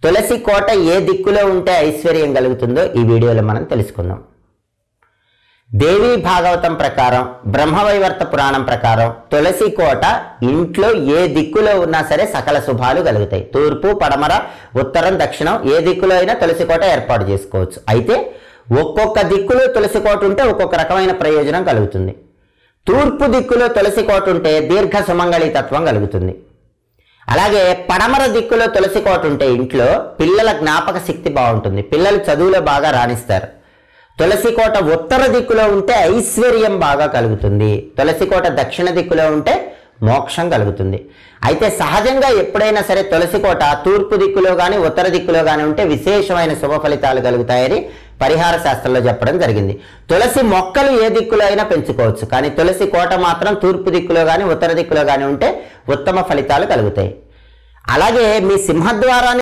తులసి కోట ఏ దిక్కులో ఉంటే ఐశ్వర్యం కలుగుతుందో ఈ వీడియోలో మనం తెలుసుకుందాం. దేవీ భాగవతం ప్రకారం, బ్రహ్మవైవర్త పురాణం ప్రకారం తులసి కోట ఇంట్లో ఏ దిక్కులో ఉన్నా సరే సకల శుభాలు కలుగుతాయి. తూర్పు, పడమర, ఉత్తరం, దక్షిణం ఏ దిక్కులో అయినా తులసి కోట ఏర్పాటు చేసుకోవచ్చు. అయితే ఒక్కొక్క దిక్కులో తులసి కోట ఉంటే ఒక్కొక్క రకమైన ప్రయోజనం కలుగుతుంది. తూర్పు దిక్కులో తులసి కోట ఉంటే దీర్ఘ సుమంగళి తత్వం కలుగుతుంది. అలాగే పడమర దిక్కులో తులసి కోట ఉంటే ఇంట్లో పిల్లల జ్ఞాపక శక్తి బాగుంటుంది, పిల్లలు చదువులో బాగా రాణిస్తారు. తులసి కోట ఉత్తర దిక్కులో ఉంటే ఐశ్వర్యం బాగా కలుగుతుంది. తులసి కోట దక్షిణ దిక్కులో ఉంటే మోక్షం కలుగుతుంది. అయితే సహజంగా ఎప్పుడైనా సరే తులసి కోట తూర్పు దిక్కులో కానీ ఉత్తర దిక్కులో కానీ ఉంటే విశేషమైన శుభ ఫలితాలు కలుగుతాయని పరిహార శాస్త్రంలో చెప్పడం జరిగింది. తులసి మొక్కలు ఏ దిక్కులో అయినా పెంచుకోవచ్చు, కానీ తులసి కోట మాత్రం తూర్పు దిక్కులో కానీ ఉత్తర దిక్కులో కానీ ఉంటే ఉత్తమ ఫలితాలు కలుగుతాయి. అలాగే మీ సింహద్వారాన్ని